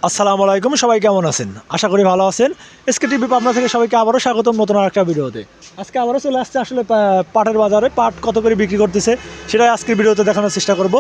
আসসালামু আলাইকুম, সবাই কেমন আছেন? আশা করি ভালো আছেন। এসকে টিভি পাবনা থেকে সবাইকে আবারও স্বাগতম নতুন আরেকটা ভিডিওতে। আজকে আবারও চলে আসছে আসলে পাটের বাজারে পাট কত করে বিক্রি করতেছে সেটাই আজকের ভিডিওতে দেখানোর চেষ্টা করব।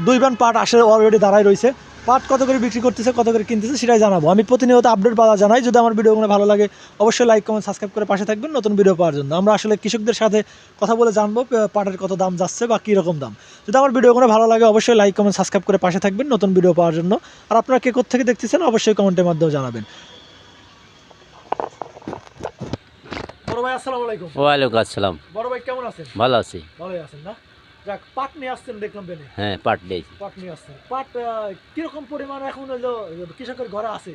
2 বান পাট আসলে অলরেডি দাঁড়ায় রয়েছে। পাট কত করে বিক্রি করতেছে, কত করে কিনতেছে সেটাই জানাবো। আমি প্রতিনিয়ত আপডেট বাজার জানাই। যদি আমার ভিডিওগুলো ভালো লাগে অবশ্যই লাইক কমেন্ট সাবস্ক্রাইব করে পাশে থাকবেন নতুন ভিডিও পাওয়ার জন্য। আমরা আসলে কৃষকদের সাথে কথা বলে জানবো পাটের কত দাম যাচ্ছে বা কীরকম দাম। যদি আমার ভিডিওগুলো ভালো লাগে অবশ্যই লাইক কমেন্ট সাবস্ক্রাইব করে পাশে থাকবেন নতুন ভিডিও পাওয়ার জন্য। আর আপনারা কে কোথা থেকে দেখতেছেন অবশ্যই কমেন্টের মাধ্যমে জানাবেন। বড় ভাই আসসালামু আলাইকুম। ওয়ালাইকুম আসসালাম। বড় ভাই কেমন আছেন? ভালো আছি। ভালোই আছেন না? যাক, পাট নিয়ে আসছেন দেখলাম বেনে। হ্যাঁ, পাট দিয়েছি। পাট নিয়ে আসছেন। পাট কিরকম পরিমাণ এখন হলো কৃষকের ঘরে আছে?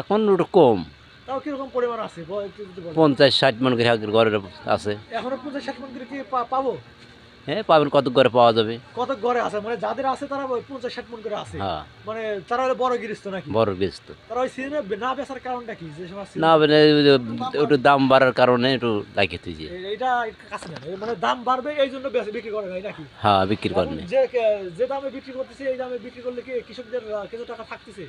এখন ওটা কম, তাও কিরকম পরিমাণ আছে একটু যদি বলেন। 50-60 মন করে ঘরের আছে। এখনো 50-60 মণ করে কি পাবো? হ্যাঁ, পাবেন, কত করে পাওয়া যাবে। কত ঘরে আছে মানে যাদের আছে তারা 50-60 মণ করে আছে। হ্যাঁ, মানে তারা হলো বড় গৃহস্থ নাকি? বড় গেস্ট। তারা ওই সিজনে না বেচার কারণটা কি? যে সময় না মানে একটু দাম বাড়ার কারণে একটু লাগিয়ে তুই এটা কাছে না, মানে দাম বাড়বে এই জন্য বিক্রি করে নাই নাকি? হ্যাঁ, বিক্রি করেন। যে দামে বিক্রি করতেছে এই দামে বিক্রি করলে কি কৃষকদের কিছু টাকা থাকতেছে?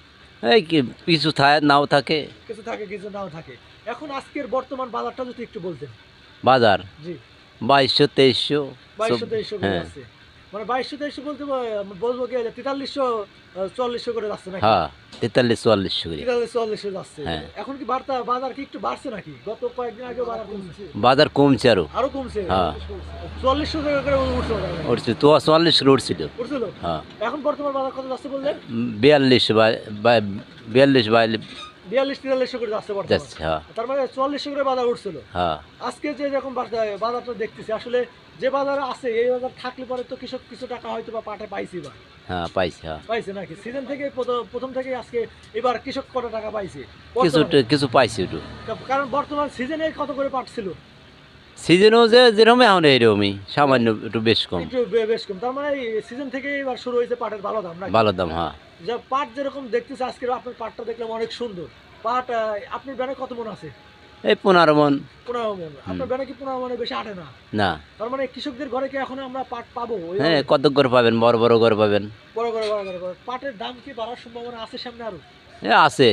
এই কিছু থাকে নাও থাকে। কিছু থাকে কিছু নাও থাকে। এখন আজকের বর্তমান বাজারটা যদি একটু বলতেন। বাজার জি 2200-2300। 2200-2300 করে হ্যাঁ আছে। মানে 2200-2300 বলতে বলবো কি 4300-4400 করে যাচ্ছে নাকি? হ্যাঁ, 4300-4400 করে। 4300-4400 যাচ্ছে। হ্যাঁ। এখন কি বাজার কি একটু বাড়ছে নাকি? গত কয়েকদিন আগে বাজার কমছে। বাজার কমছে আরো কমছে। হ্যাঁ। 4400 করে উঠছে। উঠছে তো 44 করে উঠছিল। উঠছিল? হ্যাঁ। এখন বর্তমান বাজার কত যাচ্ছে বললেন? 42 বা 42 42-4300 করে যাচ্ছে বর্তমানে। যাচ্ছে। হ্যাঁ তার মানে 4400 করে বাজার উঠছিল। হ্যাঁ আজকে যে যখন বাজারটা দেখতেছি আসলে যে বাজারে আছে এই বাজার থাকলে পরে তো কৃষক কিছু টাকা হয়তো বা পাটে পাইছি বা হ্যাঁ পাইছে। হ্যাঁ, পাইছে নাকি? সিজন থেকে প্রথম থেকে আজকে এবার কৃষক কত টাকা পাইছে? কিছু পাইছে একটু। কারণ বর্তমান সিজনে কত করে পাট ছিল? সিজনও যে যেরকম এখন এইরকমই, সামান্য একটু বেশ কম। একটু বেশ কম। তার মানে সিজন থেকে এবার শুরু হয়েছে পাটের ভালো দাম নাকি? ভালো দাম। হ্যাঁ, যে পাট যেরকম দেখতেছে আজকে আপনার পাটটা দেখলাম অনেক সুন্দর। পাট আপনার ব্যানে কত মন আছে? এই 15 মন। 15 মন। আপনার ব্যানে কি 15 মনের বেশি আটে না? না। তার মানে কৃষকদের ঘরে কি এখন আমরা পাট পাবো? হ্যাঁ, কত করে পাবেন, বড় বড় করে পাবেন। বড় করে পাটের দাম কি বাড়ার সম্ভাবনা আছে সামনে আরো? আছে,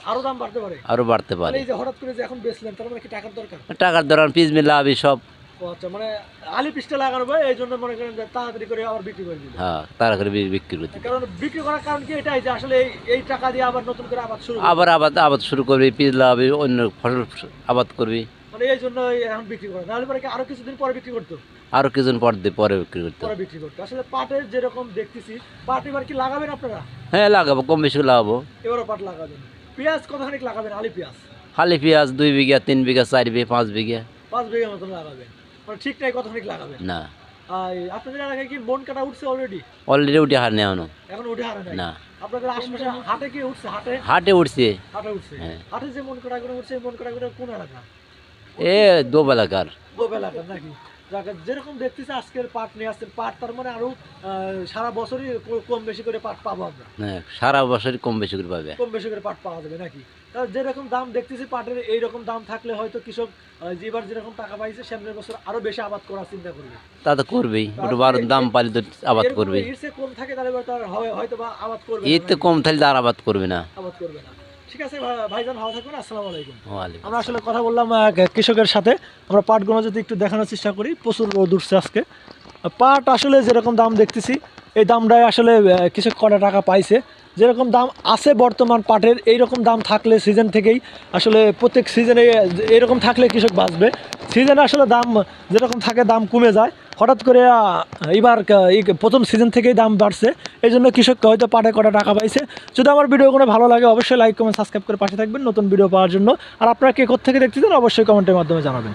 আরো দাম বাড়তে পারে? আরো বাড়তে মানে পারে। এই যে হঠাৎ করে যে এখন বেচলেন তার মানে কি টাকার দরকার? টাকার দরান পিস মিলা আবি সব। ও আচ্ছা, মানে আলি পিসটা লাগানো ভাই এই জন্য মনে করেন যে তাড়াতাড়ি করে আবার বিক্রি করে দিল। হ্যাঁ, তারা করে বিক্রি করতে। কারণ বিক্রি করার কারণ কি এটাই যে আসলে এই টাকা দিয়ে আবার নতুন করে আবাদ শুরু আবার আবাদ শুরু করবি, পিস লাগাবি, অন্য ফসল আবাদ করবি। মানে এই জন্য এখন বিক্রি করে, নাহলে পরে কি আরো কিছুদিন পরে বিক্রি করতো? আরো কিছুদিন পরে বিক্রি করতে। পরে বিক্রি করতো। আসলে পাটের যেরকম দেখতেছি, পাট এবার কি লাগাবেন আপনারা? হ্যাঁ, লাগাবো, কম বেশি লাগাবো। এবারও পাট লাগাবেন। পেঁয়াজ কতখানি লাগাবেন? আলি পেঁয়াজ খালি পেঁয়াজ 2 বিঘা, 3 বিঘা, 4 বিঘা, 5 বিঘা। 5 বিঘা মতন লাগাবেন। মানে ঠিক নাই কতখানি লাগাবেন? না, আপনাদের এলাকায় কি মন কাটা উঠছে অলরেডি? অলরেডি উঠে হার নেওয়ানো। এখন উঠে হারে নাই? না, আপনাদের আশেপাশে হাটে কি উঠছে? হাটে উঠছে। হাটে উঠছে। হ্যাঁ। হাটে যে মন কাটা করে উঠছে মন কাটা করে কোন এলাকা? এ দোবেলাকার। গোপ এলাকার নাকি? যেরকম দেখতেছি আজকের পাট নিয়ে আসছেন পাট, তার মানে আরো সারা বছরই কম বেশি করে পাট পাবো আমরা। হ্যাঁ, সারা বছরই কম বেশি করে পাবে। কম বেশি করে পাট পাওয়া যাবে নাকি? তাহলে যেরকম দাম দেখতেছি পাটের এইরকম দাম থাকলে হয়তো কৃষক এবার যেরকম টাকা পাইছে সামনের বছর আরো বেশি আবাদ করার চিন্তা করবে। তা তো করবেই, একটু বারো দাম পাইলে তো আবাদ করবে। এর চেয়ে কম থাকে তাহলে তার হয়তো বা আবাদ করবে এর তো কম থাকলে আর আবাদ করবে না। আবাদ করবে না। ঠিক আছে ভাইজান, ভালো থাকবেন। আসসালামু আলাইকুম। ওয়ালাইকুম। আমরা আসলে কথা বললাম কৃষকের সাথে। আমরা পাটগুলো যদি একটু দেখানোর চেষ্টা করি, প্রচুর রোদ উঠছে আজকে। পাট আসলে যেরকম দাম দেখতেছি এই দামটাই আসলে কৃষক কটা টাকা পাইছে। যেরকম দাম আছে বর্তমান পাটের এইরকম দাম থাকলে সিজন থেকেই আসলে প্রত্যেক সিজনে এরকম থাকলে কৃষক বাঁচবে। সিজনে আসলে দাম যেরকম থাকে দাম কমে যায়। হঠাৎ করে এবার প্রথম সিজন থেকেই দাম বাড়ছে, এই জন্য কৃষককে হয়তো পাটে কটা টাকা পাইছে। যদি আমার ভিডিওগুলো ভালো লাগে অবশ্যই লাইক কমেন্ট সাবস্ক্রাইব করে পাশে থাকবেন নতুন ভিডিও পাওয়ার জন্য। আর আপনারা কে কোথা থেকে দেখতেছেন অবশ্যই কমেন্টের মাধ্যমে জানাবেন।